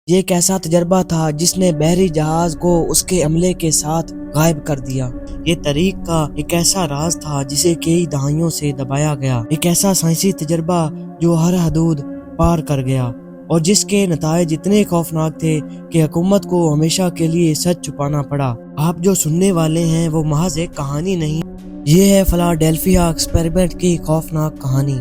یہ ایک ایسا تجربہ تھا جس نے بحری جہاز کو اس کے عملے کے ساتھ غائب کر دیا۔ یہ طریق کا ایک ایسا راز تھا جسے کئی دہائیوں سے دبایا گیا، ایک ایسا سائنسی تجربہ جو ہر حدود پار کر گیا اور جس کے نتائج اتنے خوفناک تھے کہ حکومت کو ہمیشہ کے لیے سچ چھپانا پڑا۔ آپ جو سننے والے ہیں وہ محض ایک کہانی نہیں، یہ ہے فلاڈیلفیا ایکسپیریمنٹ کی خوفناک کہانی۔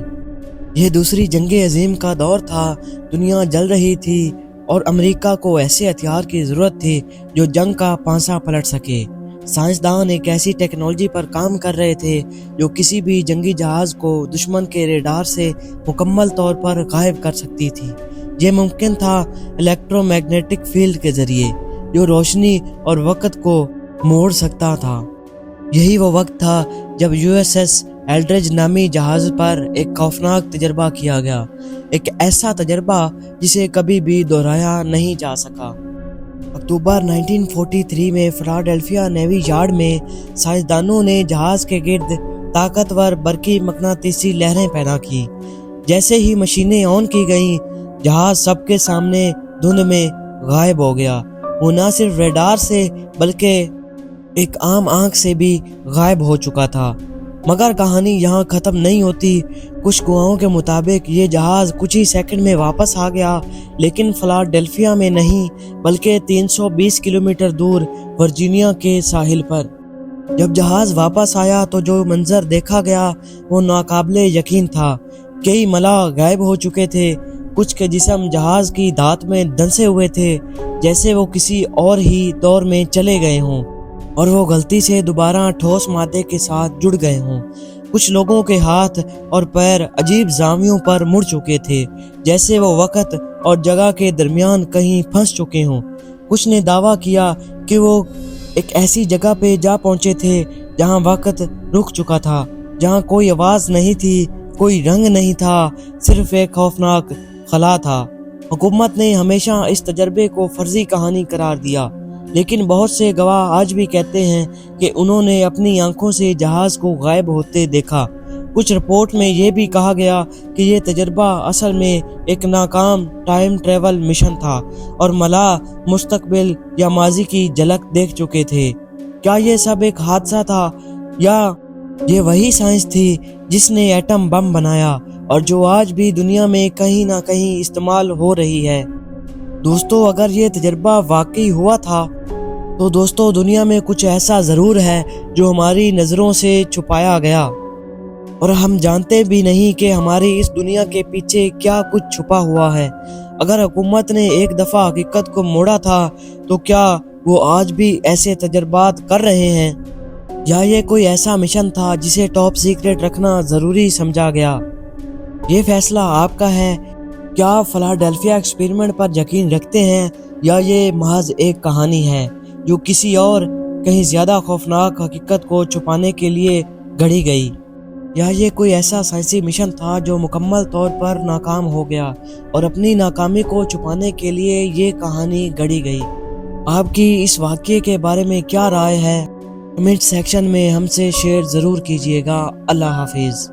یہ دوسری جنگ عظیم کا دور تھا، دنیا جل رہی تھی اور امریکہ کو ایسے ہتھیار کی ضرورت تھی جو جنگ کا پانسا پلٹ سکے۔ سائنسدان ایک ایسی ٹیکنالوجی پر کام کر رہے تھے جو کسی بھی جنگی جہاز کو دشمن کے ریڈار سے مکمل طور پر غائب کر سکتی تھی۔ یہ ممکن تھا الیکٹرو میگنیٹک فیلڈ کے ذریعے جو روشنی اور وقت کو موڑ سکتا تھا۔ یہی وہ وقت تھا جب یو ایس ایس ایلڈرج نامی جہاز پر ایک خوفناک تجربہ کیا گیا، ایک ایسا تجربہ جسے کبھی بھی دہرایا نہیں جا سکا۔ اکتوبر 1943 میں فلاڈیلفیا نیوی یارڈ میں سائنسدانوں نے جہاز کے گرد طاقتور برقی مقناطیسی لہریں پیدا کی۔ جیسے ہی مشینیں آن کی گئیں، جہاز سب کے سامنے دھند میں غائب ہو گیا۔ وہ نہ صرف ریڈار سے بلکہ ایک عام آنکھ سے بھی غائب ہو چکا تھا۔ مگر کہانی یہاں ختم نہیں ہوتی۔ کچھ گواہوں کے مطابق یہ جہاز کچھ ہی سیکنڈ میں واپس آ گیا، لیکن فلاڈیلفیا میں نہیں بلکہ 320 کلومیٹر دور ورجینیا کے ساحل پر۔ جب جہاز واپس آیا تو جو منظر دیکھا گیا وہ ناقابل یقین تھا۔ کئی ملاح غائب ہو چکے تھے، کچھ کے جسم جہاز کی دھات میں دھنسے ہوئے تھے جیسے وہ کسی اور ہی دور میں چلے گئے ہوں اور وہ غلطی سے دوبارہ ٹھوس مادے کے ساتھ جڑ گئے ہوں۔ کچھ لوگوں کے ہاتھ اور پیر عجیب زاویوں پر مڑ چکے تھے جیسے وہ وقت اور جگہ کے درمیان کہیں پھنس چکے ہوں۔ کچھ نے دعویٰ کیا کہ وہ ایک ایسی جگہ پہ جا پہنچے تھے جہاں وقت رک چکا تھا، جہاں کوئی آواز نہیں تھی، کوئی رنگ نہیں تھا، صرف ایک خوفناک خلا تھا۔ حکومت نے ہمیشہ اس تجربے کو فرضی کہانی قرار دیا، لیکن بہت سے گواہ آج بھی کہتے ہیں کہ انہوں نے اپنی آنکھوں سے جہاز کو غائب ہوتے دیکھا۔ کچھ رپورٹ میں یہ بھی کہا گیا کہ یہ تجربہ اصل میں ایک ناکام ٹائم ٹریول مشن تھا اور ملاح مستقبل یا ماضی کی جھلک دیکھ چکے تھے۔ کیا یہ سب ایک حادثہ تھا یا یہ وہی سائنس تھی جس نے ایٹم بم بنایا اور جو آج بھی دنیا میں کہیں نہ کہیں استعمال ہو رہی ہے؟ دوستو، اگر یہ تجربہ واقعی ہوا تھا تو دوستو دنیا میں کچھ ایسا ضرور ہے جو ہماری نظروں سے چھپایا گیا اور ہم جانتے بھی نہیں کہ ہماری اس دنیا کے پیچھے کیا کچھ چھپا ہوا ہے۔ اگر حکومت نے ایک دفعہ حقیقت کو موڑا تھا تو کیا وہ آج بھی ایسے تجربات کر رہے ہیں، یا یہ کوئی ایسا مشن تھا جسے ٹاپ سیکرٹ رکھنا ضروری سمجھا گیا؟ یہ فیصلہ آپ کا ہے۔ کیا آپ فلاڈیلفیا ایکسپیریمنٹ پر یقین رکھتے ہیں یا یہ محض ایک کہانی ہے جو کسی اور کہیں زیادہ خوفناک حقیقت کو چھپانے کے لیے گھڑی گئی؟ یا یہ کوئی ایسا سائنسی مشن تھا جو مکمل طور پر ناکام ہو گیا اور اپنی ناکامی کو چھپانے کے لیے یہ کہانی گھڑی گئی؟ آپ کی اس واقعے کے بارے میں کیا رائے ہے؟ کمنٹ سیکشن میں ہم سے شیئر ضرور کیجیے گا۔ اللہ حافظ۔